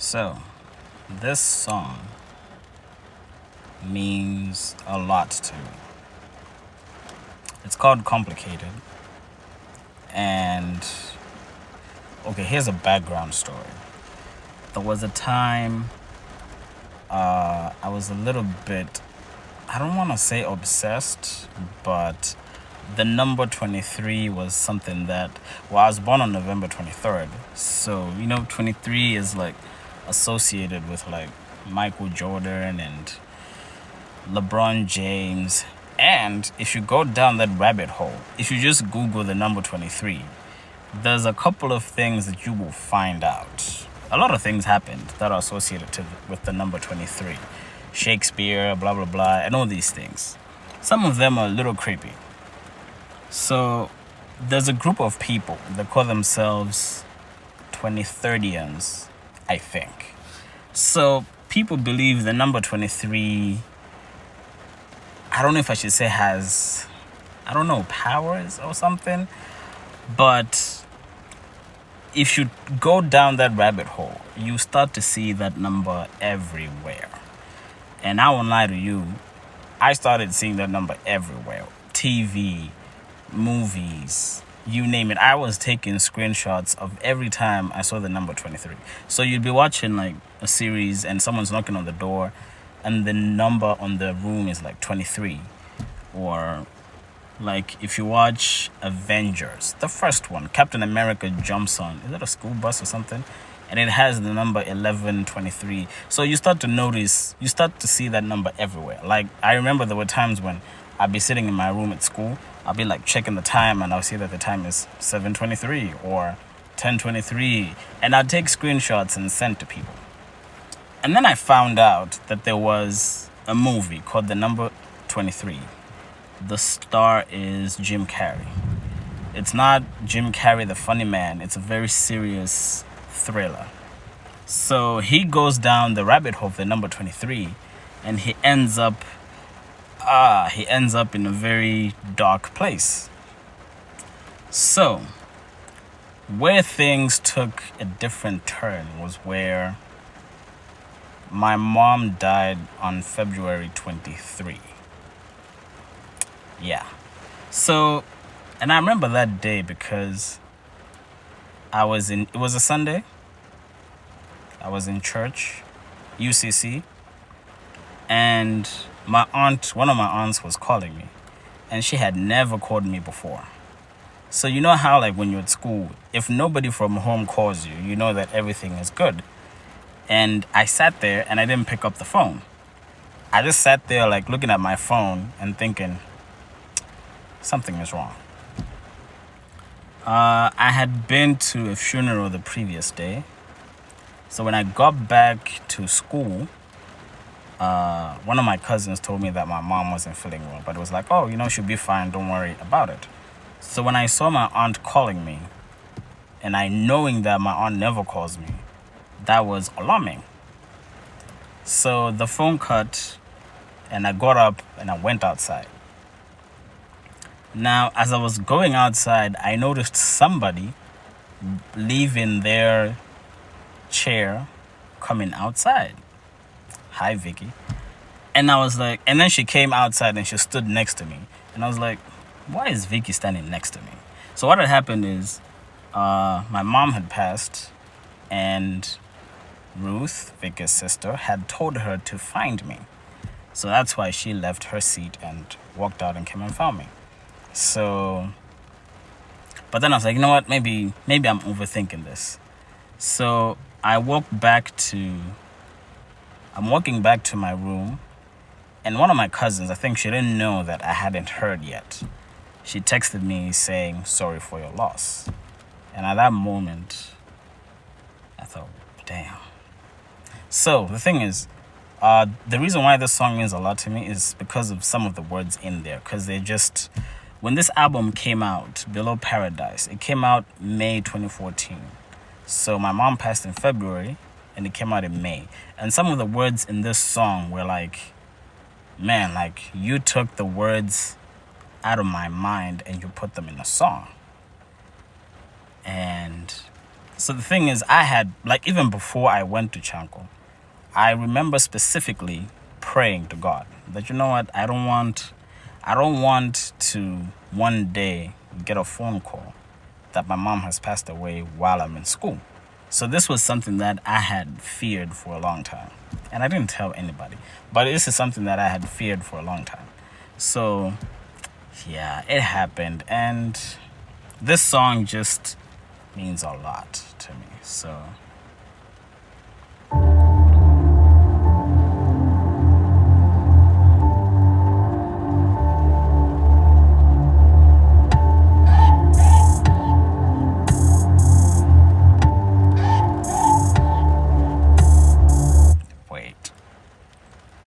So, this song means a lot to me. It's called Complicated. And, okay, here's a background story. There was a time I was a little bit, I don't want to say obsessed, but the number 23 was something that, well, I was born on November 23rd. So, 23 is like associated with like Michael Jordan and LeBron James. And if you go down that rabbit hole, if you just Google the number 23, there's a couple of things that you will find out. A lot of things happened that are associated with the number 23. Shakespeare, blah, blah, blah, and all these things. Some of them are a little creepy. So there's a group of people that call themselves 2030ians, I think. So people believe the number 23, I don't know if I should say has, powers or something. But if you go down that rabbit hole, you start to see that number everywhere. And I won't lie to you, I started seeing that number everywhere. TV, movies, you name it. I was taking screenshots of every time I saw the number 23. So you'd be watching like a series and someone's knocking on the door and the number on the room is like 23. Or like if you watch Avengers, the first one, Captain America jumps on, is it a school bus or something? And it has the number 1123. So you start to see that number everywhere. Like I remember there were times when I'd be sitting in my room at school, I'll be like checking the time and I'll see that the time is 7:23 or 10:23, and I'd take screenshots and send to people. And then I found out that there was a movie called The Number 23. The star is Jim Carrey. It's not Jim Carrey, the funny man. It's a very serious thriller. So he goes down the rabbit hole of the number 23, and he ends up in a very dark place. So where things took a different turn was where my mom died on February 23. Yeah. So, and I remember that day because it was a Sunday. I was in church, UCC, and one of my aunts was calling me, and she had never called me before. So you know how like when you're at school, if nobody from home calls you, you know that everything is good. And I sat there and I didn't pick up the phone. I just sat there like looking at my phone and thinking, something is wrong. I had been to a funeral the previous day. So when I got back to school, one of my cousins told me that my mom wasn't feeling well. But it was like, oh, she'll be fine. Don't worry about it. So when I saw my aunt calling me, and I knowing that my aunt never calls me, that was alarming. So the phone cut, and I got up and I went outside. Now, as I was going outside, I noticed somebody leaving their chair coming outside. Hi, Vicky. And I was like, and then she came outside and she stood next to me. And I was like, why is Vicky standing next to me? So what had happened is my mom had passed, and Ruth, Vicky's sister, had told her to find me. So that's why she left her seat and walked out and came and found me. So, but then I was like, you know what, maybe I'm overthinking this. So I'm walking back to my room, and one of my cousins, I think she didn't know that I hadn't heard yet. She texted me saying, sorry for your loss. And at that moment, I thought, damn. So the thing is, the reason why this song means a lot to me is because of some of the words in there. Because when this album came out, Below Paradise, it came out May 2014. So my mom passed in February, and it came out in May. And some of the words in this song were like, man, like you took the words out of my mind and you put them in a song. And So the thing is, I had, like, even before I went to Chanko, I remember specifically praying to God that, you know what, I don't want to one day get a phone call that my mom has passed away while I'm in school. So this was something that I had feared for a long time. And I didn't tell anybody. But this is something that I had feared for a long time. So yeah, it happened. And this song just means a lot to me. So